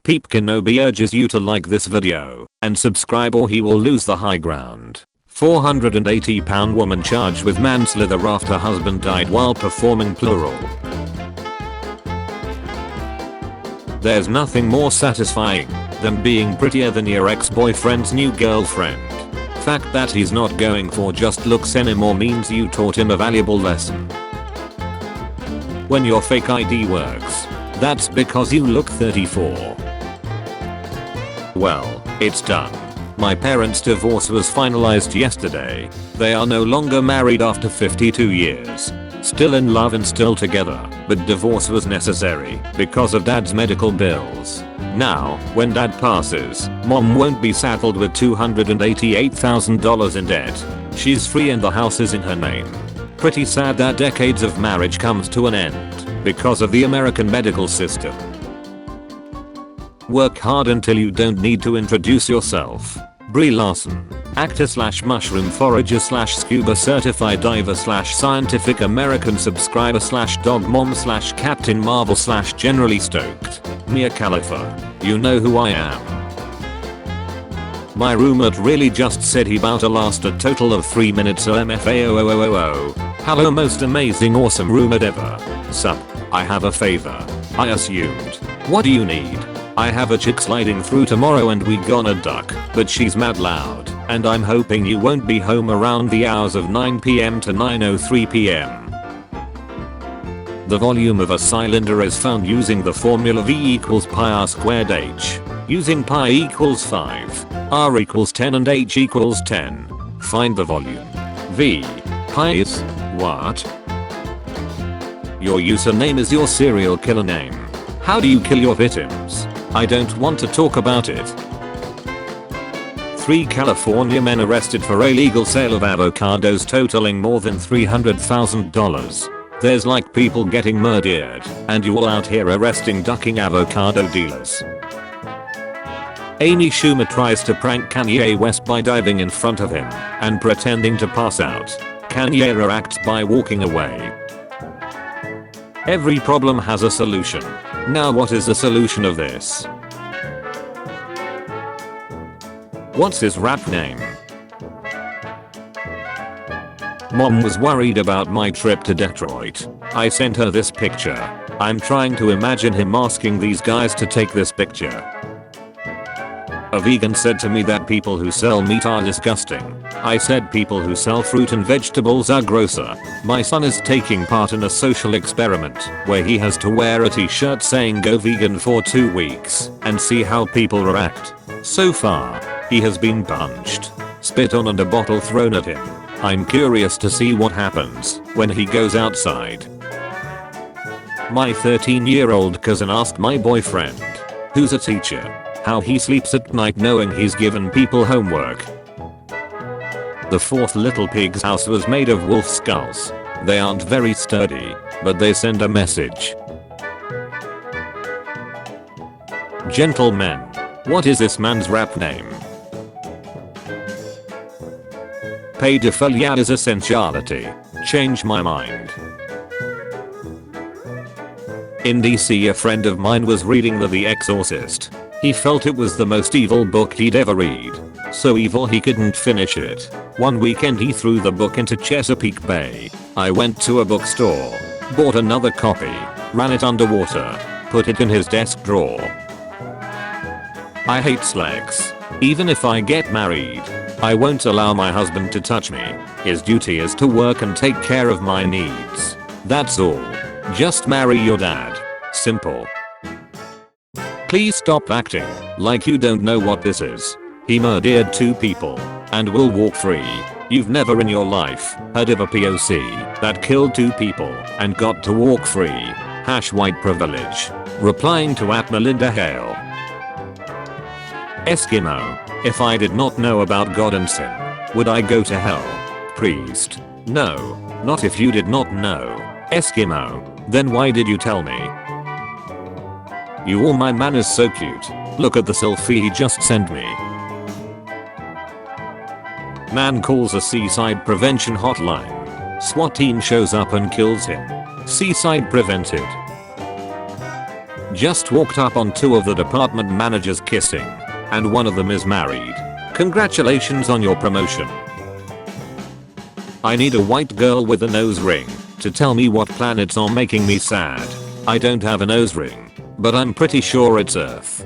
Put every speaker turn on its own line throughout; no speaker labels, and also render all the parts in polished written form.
Peep Kenobi urges you to like this video and subscribe or he will lose the high ground. 480-pound woman charged with manslaughter after husband died while performing plural. There's nothing more satisfying than being prettier than your ex-boyfriend's new girlfriend. Fact that he's not going for just looks anymore means you taught him a valuable lesson. When your fake ID works, that's because you look 34. Well, it's done. My parents' divorce was finalized yesterday. They are no longer married after 52 years. Still in love and still together, but divorce was necessary because of dad's medical bills. Now, when dad passes, mom won't be saddled with $288,000 in debt. She's free and the house is in her name. Pretty sad that decades of marriage comes to an end because of the American medical system. Work hard until you don't need to introduce yourself. Brie Larson, actor / mushroom forager / scuba certified diver / Scientific American subscriber / dog mom / Captain Marvel / generally stoked. Mia Khalifa, you know who I am. My roommate really just said he bout to last a total of 3 minutes MFAOOOOO. Hello most amazing awesome roommate ever. Sup, I have a favor. I assumed. What do you need? I have a chick sliding through tomorrow and we gonna duck, but she's mad loud, and I'm hoping you won't be home around the hours of 9 PM to 9:03 PM. The volume of a cylinder is found using the formula V equals pi r squared h. Using pi equals 5, r equals 10 and h equals 10. Find the volume. V. Pi is what? Your username is your serial killer name. How do you kill your victims? I don't want to talk about it. 3 California men arrested for illegal sale of avocados totaling more than $300,000. There's like people getting murdered, and you all out here arresting ducking avocado dealers. Amy Schumer tries to prank Kanye West by diving in front of him and pretending to pass out. Kanye reacts by walking away. Every problem has a solution. Now what is the solution of this? What's his rap name? Mom was worried about my trip to Detroit. I sent her this picture. I'm trying to imagine him asking these guys to take this picture. A vegan said to me that people who sell meat are disgusting. I said people who sell fruit and vegetables are grosser. My son is taking part in a social experiment where he has to wear a t-shirt saying go vegan for 2 weeks and see how people react. So far, he has been punched, spit on and a bottle thrown at him. I'm curious to see what happens when he goes outside. My 13-year-old cousin asked my boyfriend, who's a teacher, how he sleeps at night knowing he's given people homework. The 4th Little Pig's house was made of wolf skulls. They aren't very sturdy, but they send a message. Gentlemen, what is this man's rap name? Pedophilia is essentiality. Change my mind. In DC, a friend of mine was reading The Exorcist. He felt it was the most evil book he'd ever read. So evil he couldn't finish it. One weekend he threw the book into Chesapeake Bay. I went to a bookstore, bought another copy, ran it underwater, put it in his desk drawer. I hate slacks. Even if I get married, I won't allow my husband to touch me. His duty is to work and take care of my needs. That's all. Just marry your dad. Simple. Please stop acting like you don't know what this is. He murdered 2 people and will walk free. You've never in your life heard of a POC that killed 2 people and got to walk free. #white privilege. Replying to @Melinda Hale. Eskimo. If I did not know about God and sin, would I go to hell? Priest. No, not if you did not know. Eskimo. Then why did you tell me? My man is so cute. Look at the selfie he just sent me. Man calls a seaside prevention hotline. SWAT team shows up and kills him. Seaside prevented. Just walked up on two of the department managers kissing. And one of them is married. Congratulations on your promotion. I need a white girl with a nose ring to tell me what planets are making me sad. I don't have a nose ring, but I'm pretty sure it's Earth.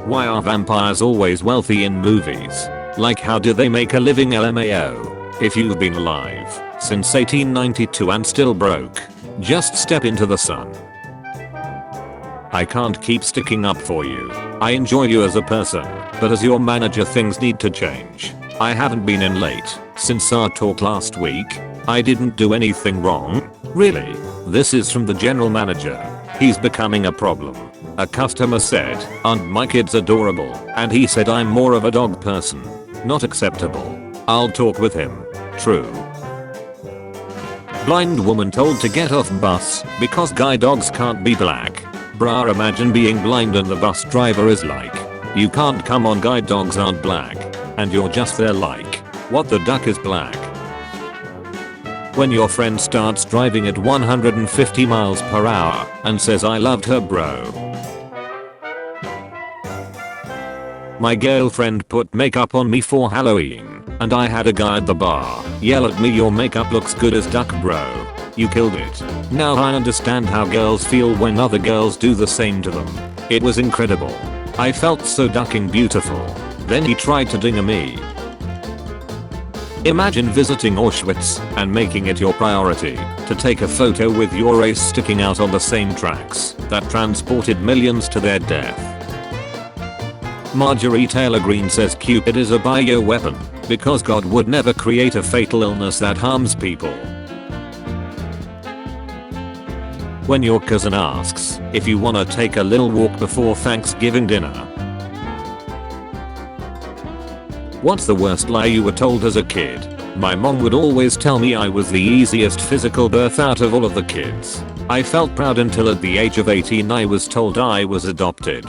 Why are vampires always wealthy in movies? Like, how do they make a living? LMAO. If you've been alive since 1892 and still broke, just step into the sun. I can't keep sticking up for you. I enjoy you as a person, but as your manager things need to change. I haven't been in late since our talk last week. I didn't do anything wrong. Really? This is from the general manager. He's becoming a problem. A customer said, "Aren't my kids adorable?" And he said I'm more of a dog person. Not acceptable. I'll talk with him. True. Blind woman told to get off bus because guy dogs can't be black. Bruh, imagine being blind and the bus driver is like, "You can't come on, guide dogs aren't black." And you're just there like, "What the duck is black?" When your friend starts driving at 150 miles per hour and says I loved her, bro. My girlfriend put makeup on me for Halloween and I had a guy at the bar yell at me, "Your makeup looks good as duck, bro. You killed it." Now I understand how girls feel when other girls do the same to them. It was incredible. I felt so ducking beautiful. Then he tried to ding me. Imagine visiting Auschwitz and making it your priority to take a photo with your race sticking out on the same tracks that transported millions to their death. Marjorie Taylor Greene says Cupid is a bioweapon because God would never create a fatal illness that harms people. When your cousin asks if you wanna take a little walk before Thanksgiving dinner. What's the worst lie you were told as a kid? My mom would always tell me I was the easiest physical birth out of all of the kids. I felt proud until at the age of 18 I was told I was adopted.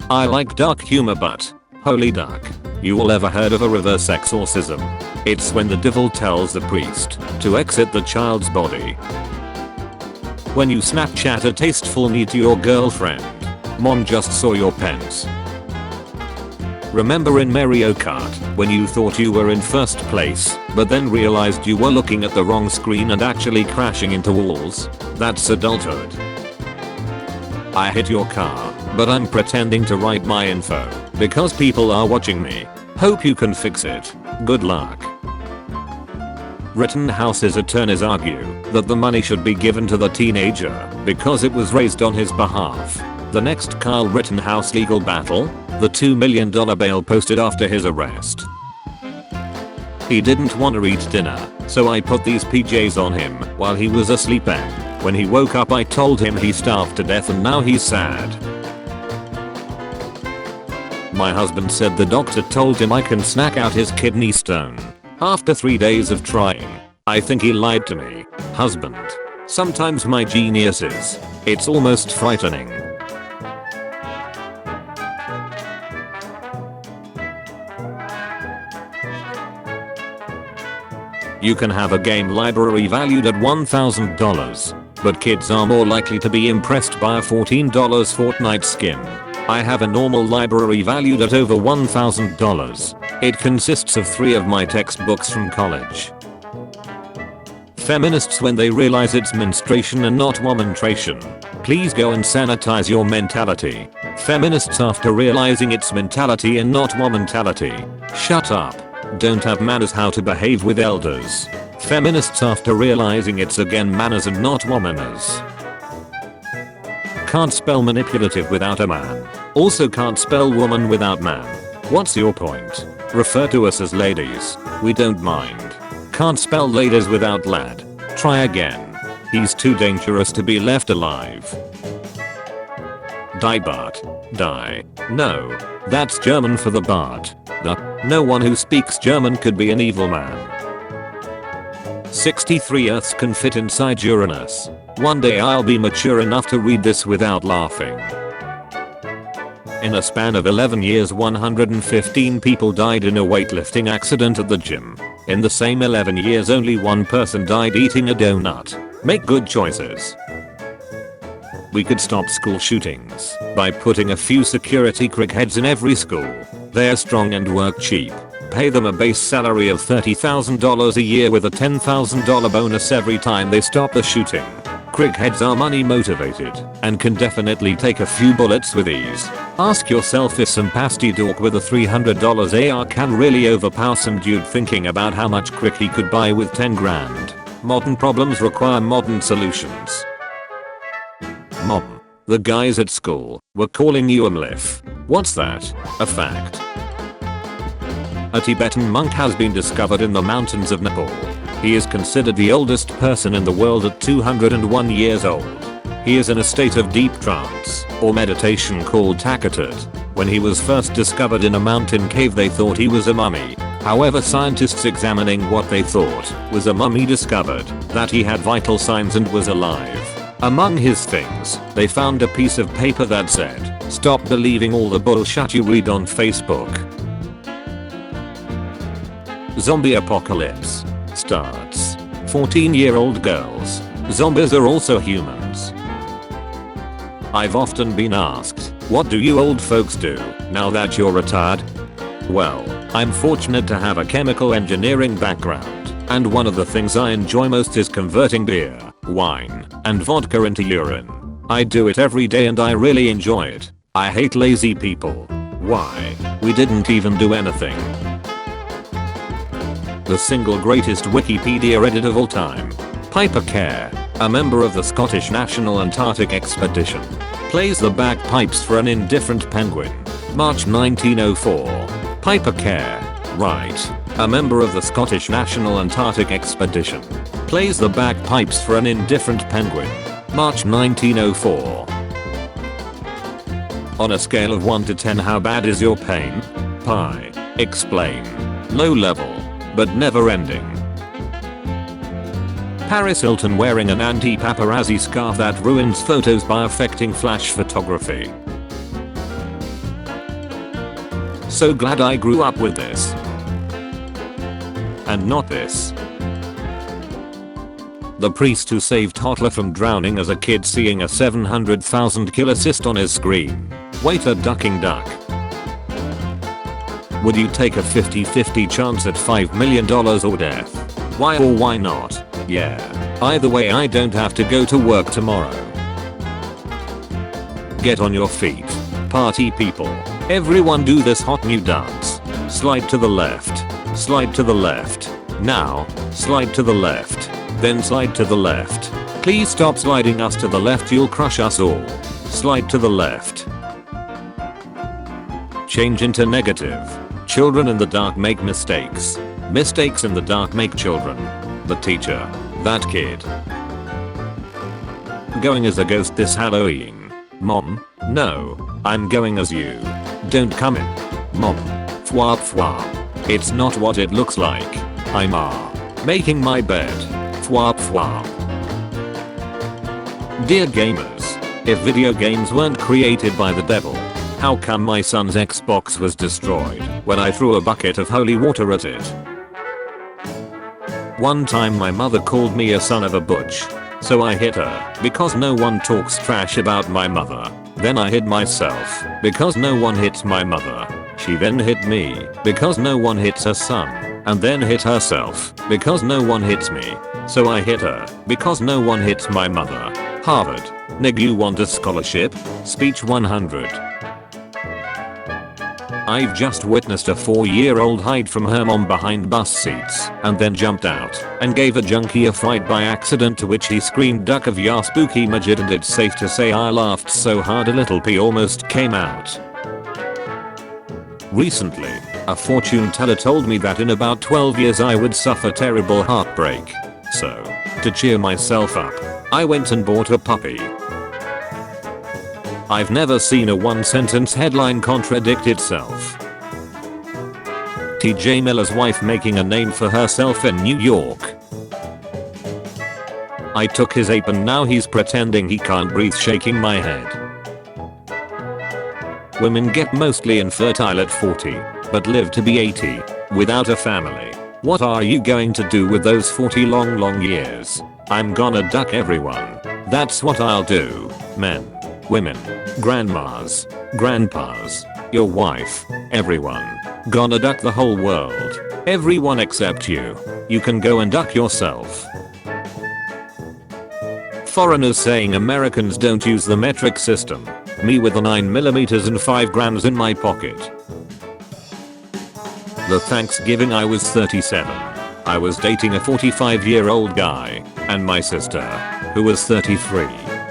I like dark humor, but holy duck. You all ever heard of a reverse exorcism? It's when the devil tells the priest to exit the child's body. When you Snapchat a tasteful knee to your girlfriend. Mom just saw your pens. Remember in Mario Kart when you thought you were in first place but then realized you were looking at the wrong screen and actually crashing into walls? That's adulthood. I hit your car, but I'm pretending to write my info because people are watching me. Hope you can fix it. Good luck. Rittenhouse's attorneys argue that the money should be given to the teenager because it was raised on his behalf. The next Kyle Rittenhouse legal battle? The $2 million bail posted after his arrest. He didn't want to eat dinner, so I put these PJs on him while he was asleep, and when he woke up I told him he starved to death and now he's sad. My husband said the doctor told him I can snack out his kidney stone. After 3 days of trying, I think he lied to me. Husband. Sometimes my genius is. It's almost frightening. You can have a game library valued at $1,000, but kids are more likely to be impressed by a $14 Fortnite skin. I have a normal library valued at over $1,000. It consists of 3 of my textbooks from college. Feminists when they realize it's menstruation and not womanstration. Please go and sanitize your mentality. Feminists after realizing it's mentality and not womantality. Shut up. Don't have manners how to behave with elders. Feminists after realizing it's again manners and not womanners. Can't spell manipulative without a man. Also can't spell woman without man. What's your point? Refer to us as ladies. We don't mind. Can't spell ladies without lad. Try again. He's too dangerous to be left alive. Die Bart. Die. No. That's German for the Bart. No one who speaks German could be an evil man. 63 Earths can fit inside Uranus. One day I'll be mature enough to read this without laughing. In a span of 11 years 115 people died in a weightlifting accident at the gym. In the same 11 years only one person died eating a donut. Make good choices. We could stop school shootings by putting a few security crickheads in every school. They're strong and work cheap. Pay them a base salary of $30,000 a year with a $10,000 bonus every time they stop the shooting. Crickheads are money motivated and can definitely take a few bullets with ease. Ask yourself if some pasty dork with a $300 AR can really overpower some dude thinking about how much crick he could buy with 10 grand. Modern problems require modern solutions. Mom, the guys at school were calling you a MILF. What's that? A fact. A Tibetan monk has been discovered in the mountains of Nepal. He is considered the oldest person in the world at 201 years old. He is in a state of deep trance or meditation called Takatut. When he was first discovered in a mountain cave they thought he was a mummy. However, scientists examining what they thought was a mummy discovered that he had vital signs and was alive. Among his things, they found a piece of paper that said, "Stop believing all the bullshit you read on Facebook." Zombie apocalypse starts. 14-year-old girls. Zombies are also humans. I've often been asked, what do you old folks do now that you're retired? Well, I'm fortunate to have a chemical engineering background, and one of the things I enjoy most is converting beer, wine, and vodka into urine. I do it every day and I really enjoy it. I hate lazy people. Why? We didn't even do anything. The single greatest Wikipedia edit of all time. Piper Kerr, a member of the Scottish National Antarctic Expedition, plays the bagpipes for an indifferent penguin. March 1904. Piper Kerr, right, a member of the Scottish National Antarctic Expedition, plays the bagpipes for an indifferent penguin. March 1904. On a scale of 1 to 10, how bad is your pain? Pi. Explain. Low level, but never ending. Paris Hilton wearing an anti-paparazzi scarf that ruins photos by affecting flash photography. So glad I grew up with this. And not this. The priest who saved Hitler from drowning as a kid seeing a 700,000 kill cyst on his screen. Waiter ducking duck. Would you take a 50-50 chance at $5 million or death? Why or why not? Yeah. Either way I don't have to go to work tomorrow. Get on your feet. Party people. Everyone do this hot new dance. Slide to the left. Slide to the left. Now. Slide to the left. Then slide to the left. Please stop sliding us to the left, you'll crush us all. Slide to the left. Change into negative. Children in the dark make mistakes. Mistakes in the dark make children. The teacher. That kid. Going as a ghost this Halloween. Mom, no, I'm going as you. Don't come in. Mom. Fwap fwap. It's not what it looks like. I'm making my bed. Fwap fwap. Dear gamers, if video games weren't created by the devil, how come my son's Xbox was destroyed when I threw a bucket of holy water at it? One time my mother called me a son of a butch, so I hit her because no one talks trash about my mother. Then I hit myself because no one hits my mother. She then hit me because no one hits her son, and then hit herself because no one hits me. So I hit her because no one hits my mother. Harvard. Nigga, you want a scholarship? Speech 100. I've just witnessed a 4-year-old hide from her mom behind bus seats and then jumped out and gave a junkie a fright by accident, to which he screamed duck of ya spooky majid, and it's safe to say I laughed so hard a little pee almost came out. Recently, a fortune teller told me that in about 12 years I would suffer terrible heartbreak. So, to cheer myself up, I went and bought a puppy. I've never seen a one-sentence headline contradict itself. T.J. Miller's wife making a name for herself in New York. I took his ape and now he's pretending he can't breathe, shaking my head. Women get mostly infertile at 40, but live to be 80, without a family. What are you going to do with those 40 long years? I'm gonna duck everyone. That's what I'll do. men, women, grandmas, grandpas, your wife, everyone. Gonna duck the whole world. Everyone except you. You can go and duck yourself. Foreigners saying Americans don't use the metric system. Me with the 9mm and 5 grams in my pocket. The Thanksgiving I was 37. I was dating a 45-year-old guy, and my sister, who was 33,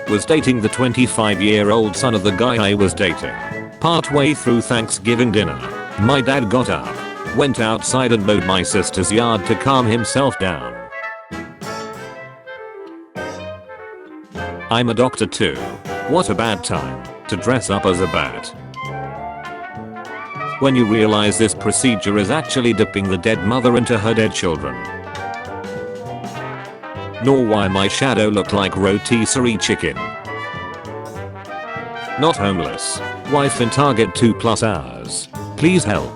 was dating the 25-year-old son of the guy I was dating. Partway through Thanksgiving dinner, my dad got up, went outside and mowed my sister's yard to calm himself down. I'm a doctor too. What a bad time to dress up as a bat. When you realize this procedure is actually dipping the dead mother into her dead children. Nor why my shadow looked like rotisserie chicken. Not homeless. Wife in Target 2+ hours. Please help.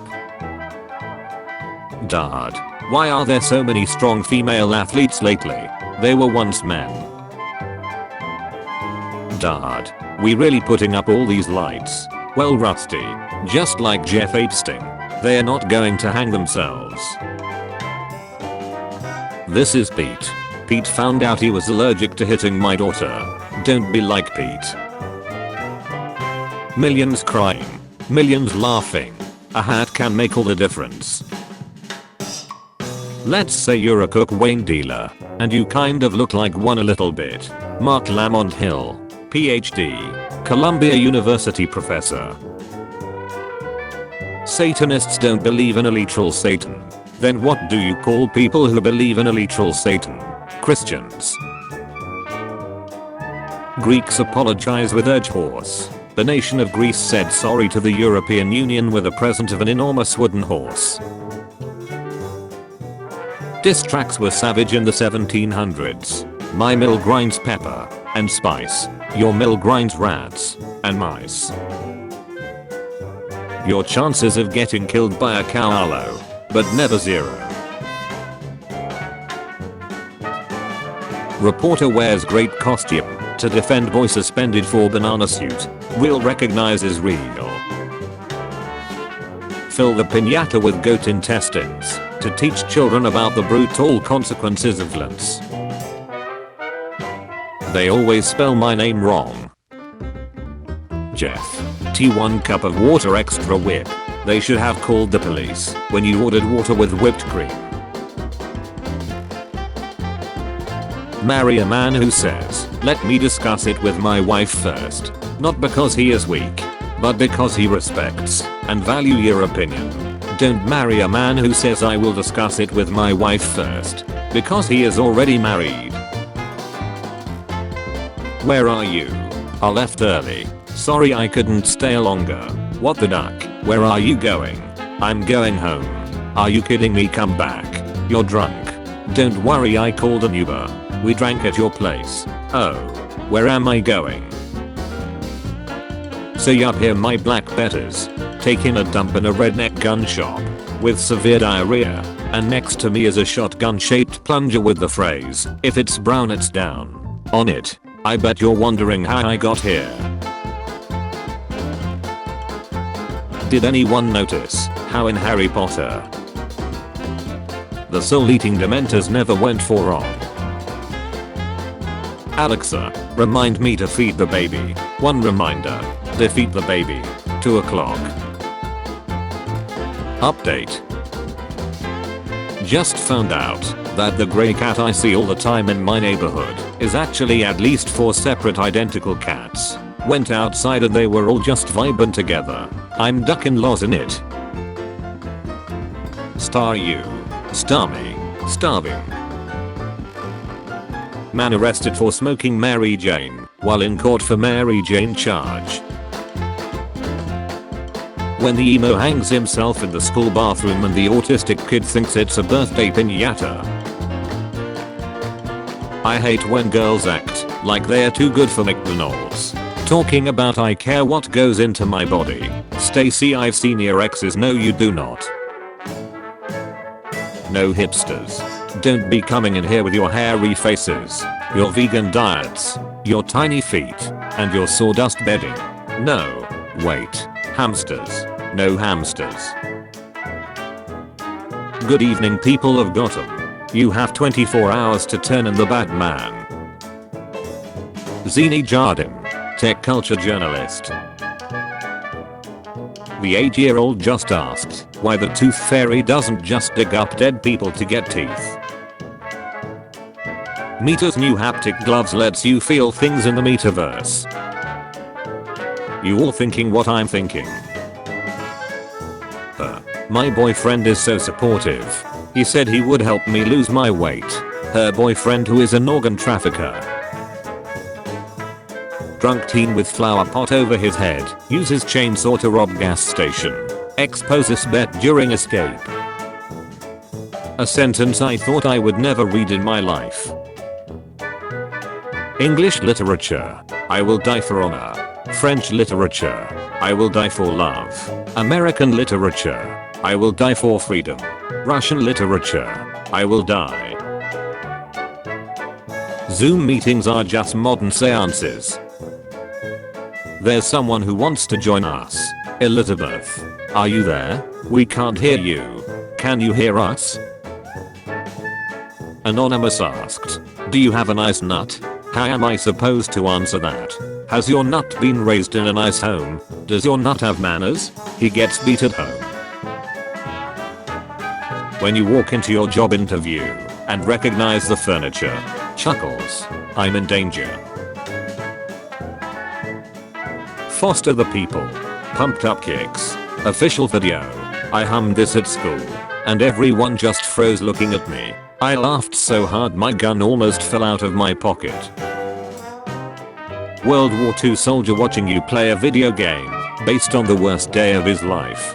Dad. Why are there so many strong female athletes lately? They were once men. Dad. We really putting up all these lights? Well, Rusty. Just like Jeff Epstein. They are not going to hang themselves. This is Pete. Pete found out he was allergic to hitting my daughter. Don't be like Pete. Millions crying. Millions laughing. A hat can make all the difference. Let's say you're a cook Wayne dealer, and you kind of look like one a little bit. Mark Lamont Hill, PhD, Columbia University professor. Satanists don't believe in a literal Satan. Then what do you call people who believe in a literal Satan? Christians. Greeks apologize with urge horse. The nation of Greece said sorry to the European Union with a present of an enormous wooden horse. Diss tracks were savage in the 1700s. My mill grinds pepper and spice. Your mill grinds rats and mice. Your chances of getting killed by a cow are low, but never zero. Reporter wears great costume to defend boy suspended for banana suit. Real recognizes real. Fill the piñata with goat intestines to teach children about the brutal consequences of violence. They always spell my name wrong. Jeff. T1 cup of water extra whip. They should have called the police when you ordered water with whipped cream. Marry a man who says, let me discuss it with my wife first. Not because he is weak, but because he respects and value your opinion. Don't marry a man who says I will discuss it with my wife first, because he is already married. Where are you? I left early. Sorry I couldn't stay longer. What the duck? Where are you going? I'm going home. Are you kidding me? Come back. You're drunk. Don't worry, I called an Uber. We drank at your place. Oh. Where am I going? So you up here my black betters. Taking a dump in a redneck gun shop. With severe diarrhea. And next to me is a shotgun shaped plunger with the phrase, if it's brown it's down on it. I bet you're wondering how I got here. Did anyone notice how in Harry Potter the soul-eating dementors never went for wrong? Alexa, remind me to feed the baby. One reminder. Defeat the baby. 2 o'clock. Update. Just found out that the grey cat I see all the time in my neighborhood is actually at least 4 separate identical cats. Went outside and they were all just vibing together. I'm ducking laws in it. Star you. Star me. Starving. Man arrested for smoking Mary Jane while in court for Mary Jane charge. When the emo hangs himself in the school bathroom and the autistic kid thinks it's a birthday piñata. I hate when girls act like they're too good for McDonald's. Talking about I care what goes into my body. Stacy, I've seen your exes. No you do not. No hipsters. Don't be coming in here with your hairy faces, your vegan diets, your tiny feet, and your sawdust bedding. No, wait, hamsters. No hamsters. Good evening, people of Gotham. You have 24 hours to turn in the Batman. Zini Jardim, tech culture journalist. The 8-year-old just asked why the tooth fairy doesn't just dig up dead people to get teeth. Meta's new haptic gloves lets you feel things in the metaverse. You all thinking what I'm thinking? My boyfriend is so supportive. He said he would help me lose my weight. Her boyfriend, who is an organ trafficker. Drunk teen with flower pot over his head uses chainsaw to rob gas station. Exposes bet during escape. A sentence I thought I would never read in my life. English literature. I will die for honor. French literature. I will die for love. American literature. I will die for freedom. Russian literature. I will die. Zoom meetings are just modern seances. There's someone who wants to join us. Elizabeth. Are you there? We can't hear you. Can you hear us? Anonymous asked. Do you have a nice nut? How am I supposed to answer that? Has your nut been raised in a nice home? Does your nut have manners? He gets beat at home. When you walk into your job interview and recognize the furniture. Chuckles. I'm in danger. Foster the people. Pumped up kicks. Official video. I hummed this at school. And everyone just froze looking at me. I laughed so hard my gun almost fell out of my pocket. World War II soldier watching you play a video game based on the worst day of his life.